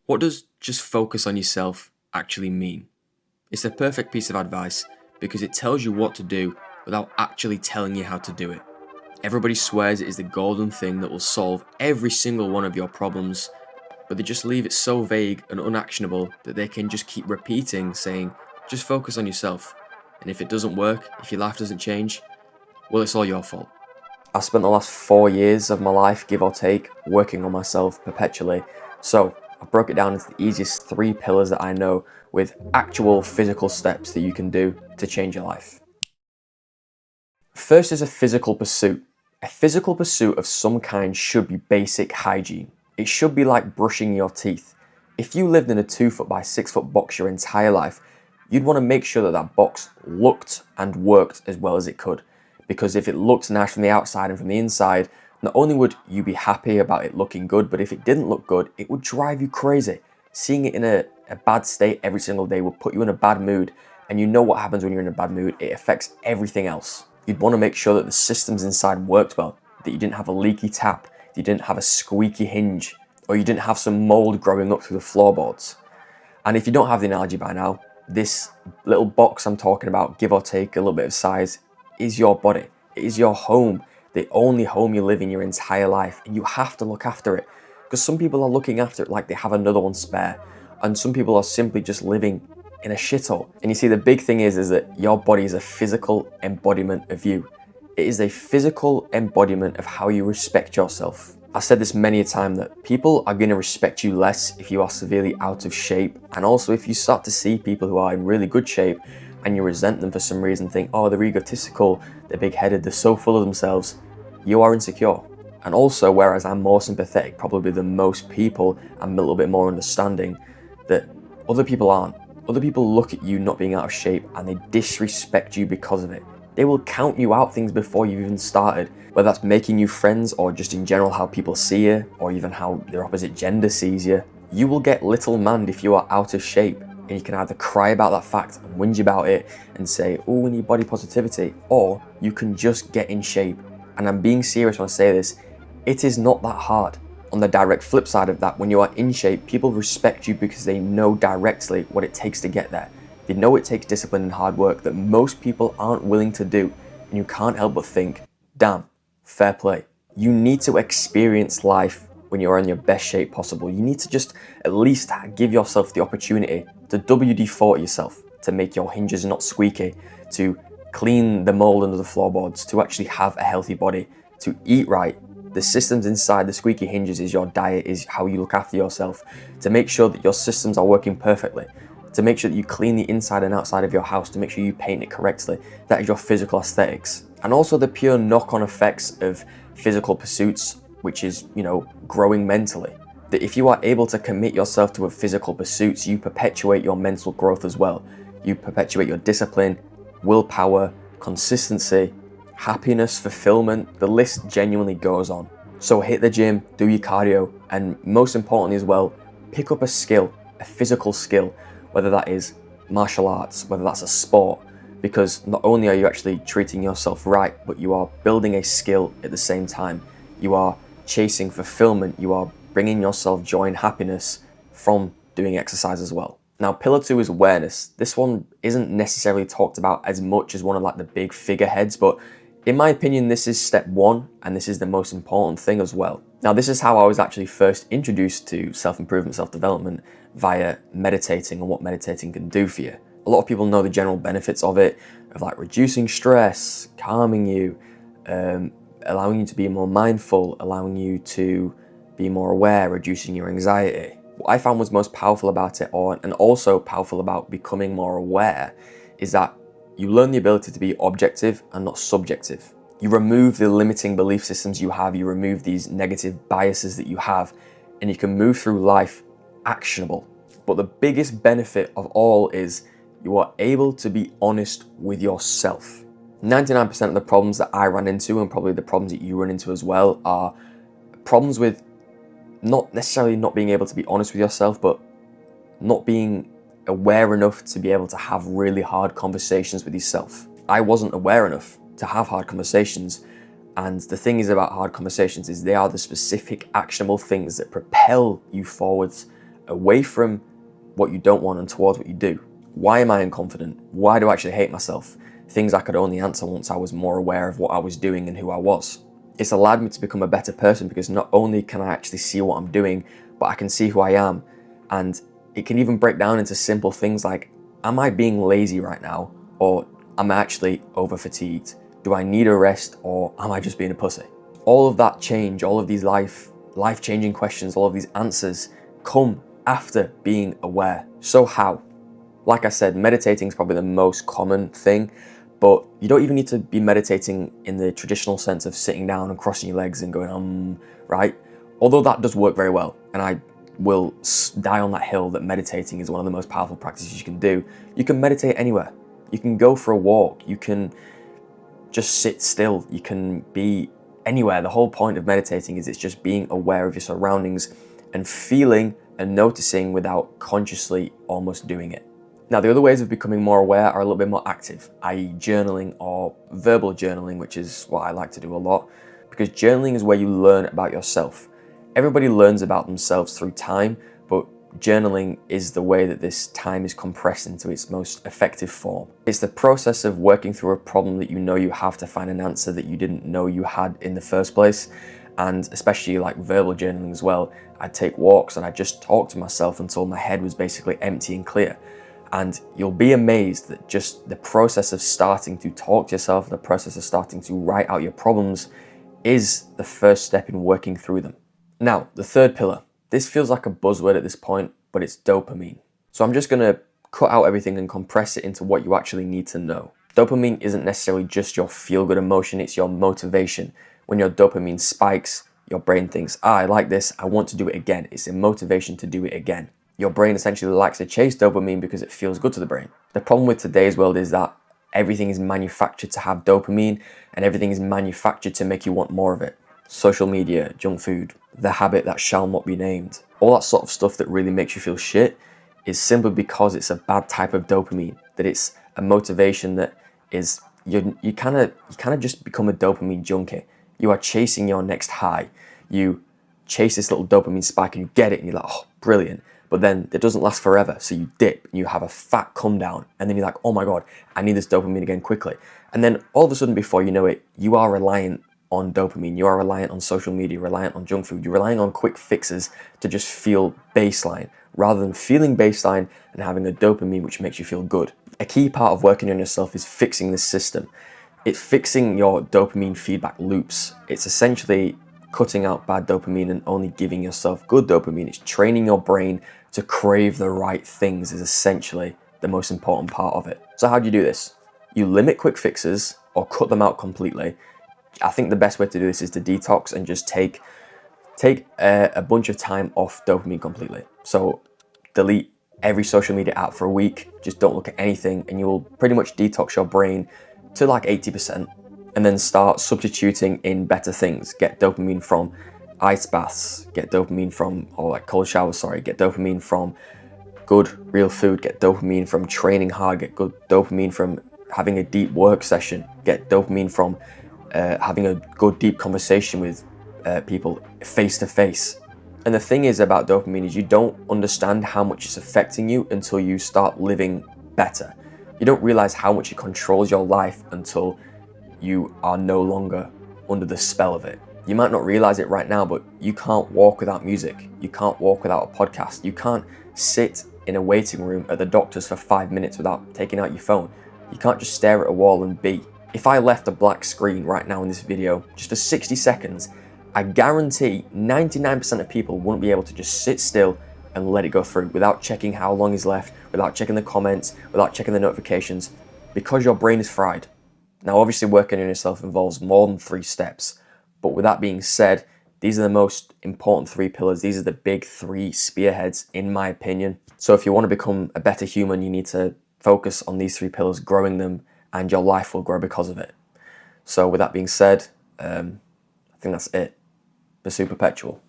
What does just focus on yourself actually mean? It's the perfect piece of advice because it tells you what to do without actually telling you how to do it. Everybody swears it is the golden thing that will solve every single one of your problems, but they just leave it so vague and unactionable that they can just keep repeating saying, just focus on yourself. And if it doesn't work, if your life doesn't change, well, it's all your fault. I spent the last 4 years of my life, give or take, working on myself perpetually. So I broke it down into the easiest 3 pillars that I know with actual physical steps that you can do to change your life. First is a physical pursuit. A physical pursuit of some kind should be basic hygiene. It should be like brushing your teeth. If you lived in a 2 foot by 6 foot box your entire life, you'd want to make sure that that box looked and worked as well as it could. Because if it looked nice from the outside and from the inside, not only would you be happy about it looking good, but if it didn't look good, it would drive you crazy. Seeing it in a bad state every single day would put you in a bad mood, and you know what happens when you're in a bad mood, it affects everything else. You'd want to make sure that the systems inside worked well, that you didn't have a leaky tap, that you didn't have a squeaky hinge, or you didn't have some mold growing up through the floorboards. And if you don't have the analogy by now, this little box I'm talking about, give or take a little bit of size, is your body. It is your home, the only home you live in your entire life, and you have to look after it. Because some people are looking after it like they have another one spare, and some people are simply just living in a shithole. And you see, the big thing is that your body is a physical embodiment of you. It is a physical embodiment of how you respect yourself. I've said this many a time that people are going to respect you less if you are severely out of shape, and also if you start to see people who are in really good shape and you resent them for some reason, think, oh, they're egotistical, they're big-headed, they're so full of themselves, you are insecure. And also, whereas I'm more sympathetic probably than most people, I'm a little bit more understanding that other people aren't. Other people look at you not being out of shape and they disrespect you because of it. They will count you out things before you've even started, whether that's making you friends or just in general how people see you, or even how their opposite gender sees you. You will get little manned if you are out of shape, and you can either cry about that fact and whinge about it and say, oh, we need body positivity, or you can just get in shape. And I'm being serious when I say this, it is not that hard. On the direct flip side of that, when you are in shape, people respect you because they know directly what it takes to get there. They know it takes discipline and hard work that most people aren't willing to do, and you can't help but think, damn, fair play. You need to experience life when you're in your best shape possible. You need to just at least give yourself the opportunity to WD-40 yourself, to make your hinges not squeaky, to clean the mold under the floorboards, to actually have a healthy body, to eat right. The systems inside the squeaky hinges is your diet, is how you look after yourself, to make sure that your systems are working perfectly, to make sure that you clean the inside and outside of your house, to make sure you paint it correctly. That is your physical aesthetics. And also the pure knock-on effects of physical pursuits, which is, growing mentally. That if you are able to commit yourself to a physical pursuits, you perpetuate your mental growth as well. You perpetuate your discipline, willpower, consistency, happiness, fulfillment, the list genuinely goes on. So hit the gym, do your cardio, and most importantly as well, pick up a skill, a physical skill, whether that is martial arts, whether that's a sport, because not only are you actually treating yourself right, but you are building a skill at the same time. You are chasing fulfillment, you are bringing yourself joy and happiness from doing exercise as well. Now, pillar 2 is awareness. This one isn't necessarily talked about as much as one of the big figureheads, but in my opinion, this is step 1, and this is the most important thing as well. Now, this is how I was actually first introduced to self-improvement, self-development via meditating and what meditating can do for you. A lot of people know the general benefits of it, of reducing stress, calming you, allowing you to be more mindful, allowing you to be more aware, reducing your anxiety. What I found was most powerful about it, and also powerful about becoming more aware, is that you learn the ability to be objective and not subjective. You remove the limiting belief systems you have, you remove these negative biases that you have, and you can move through life actionable. But the biggest benefit of all is you are able to be honest with yourself. 99% of the problems that I ran into, and probably the problems that you run into as well, are problems with not necessarily not being able to be honest with yourself, but not being aware enough to be able to have really hard conversations with yourself. I wasn't aware enough to have hard conversations, and the thing is about hard conversations is they are the specific actionable things that propel you forwards away from what you don't want and towards what you do. Why am I unconfident? Why do I actually hate myself? Things I could only answer once I was more aware of what I was doing and who I was. It's allowed me to become a better person because not only can I actually see what I'm doing, but I can see who I am. And it can even break down into simple things like, am I being lazy right now? Or am I actually over fatigued? Do I need a rest, or am I just being a pussy? All of that change, all of these life-changing questions, all of these answers come after being aware. So how? Like I said, meditating is probably the most common thing, but you don't even need to be meditating in the traditional sense of sitting down and crossing your legs and going, right? Although that does work very well, and I will die on that hill that meditating is one of the most powerful practices you can do. You can meditate anywhere. You can go for a walk. You can just sit still. You can be anywhere. The whole point of meditating is it's just being aware of your surroundings and feeling and noticing without consciously almost doing it. Now, the other ways of becoming more aware are a little bit more active, i.e. journaling or verbal journaling, which is what I like to do a lot, because journaling is where you learn about yourself. Everybody learns about themselves through time, but journaling is the way that this time is compressed into its most effective form. It's the process of working through a problem that you know you have to find an answer that you didn't know you had in the first place. And especially like verbal journaling as well, I'd take walks and I'd just talk to myself until my head was basically empty and clear. And you'll be amazed that just the process of starting to talk to yourself, the process of starting to write out your problems is the first step in working through them. Now, the third pillar. This feels like a buzzword at this point, but it's dopamine. So I'm just gonna cut out everything and compress it into what you actually need to know. Dopamine isn't necessarily just your feel-good emotion, it's your motivation. When your dopamine spikes, your brain thinks, I like this, I want to do it again. It's a motivation to do it again. Your brain essentially likes to chase dopamine because it feels good to the brain. The problem with today's world is that everything is manufactured to have dopamine and everything is manufactured to make you want more of it. Social media, junk food, the habit that shall not be named, all that sort of stuff that really makes you feel shit is simply because it's a bad type of dopamine, that it's a motivation that is, you kind of just become a dopamine junkie. You are chasing your next high. You chase this little dopamine spike and you get it and you're like, oh, brilliant. But then it doesn't last forever. So you dip and you have a fat come down and then you're like, oh my God, I need this dopamine again quickly. And then all of a sudden before you know it, you are reliant on dopamine. You are reliant on social media, reliant on junk food. You're relying on quick fixes to just feel baseline rather than feeling baseline and having a dopamine which makes you feel good. A key part of working on yourself is fixing this system. It's fixing your dopamine feedback loops. It's essentially cutting out bad dopamine and only giving yourself good dopamine. It's training your brain to crave the right things is essentially the most important part of it. So how do you do this? You limit quick fixes or cut them out completely. I think the best way to do this is to detox and just take a bunch of time off dopamine completely. So delete every social media app for a week, just don't look at anything, and you will pretty much detox your brain to like 80%, and then start substituting in better things. Get dopamine from ice baths, get dopamine from, or like cold showers, get dopamine from good real food, get dopamine from training hard, get good dopamine from having a deep work session, get dopamine from having a good deep conversation with people face to face. And the thing is about dopamine is you don't understand how much it's affecting you until you start living better. You don't realize how much it controls your life until you are no longer under the spell of it. You might not realize it right now, but you can't walk without music. You can't walk without a podcast. You can't sit in a waiting room at the doctor's for 5 minutes without taking out your phone. You can't just stare at a wall and be. If I left a black screen right now in this video, just for 60 seconds, I guarantee 99% of people wouldn't be able to just sit still and let it go through without checking how long is left, without checking the comments, without checking the notifications, because your brain is fried. Now, obviously working on yourself involves more than 3 steps, but with that being said, these are the most important 3 pillars. These are the big 3 spearheads, in my opinion. So if you want to become a better human, you need to focus on these 3 pillars, growing them, and your life will grow because of it. So with that being said, I think that's it. Pursue perpetual.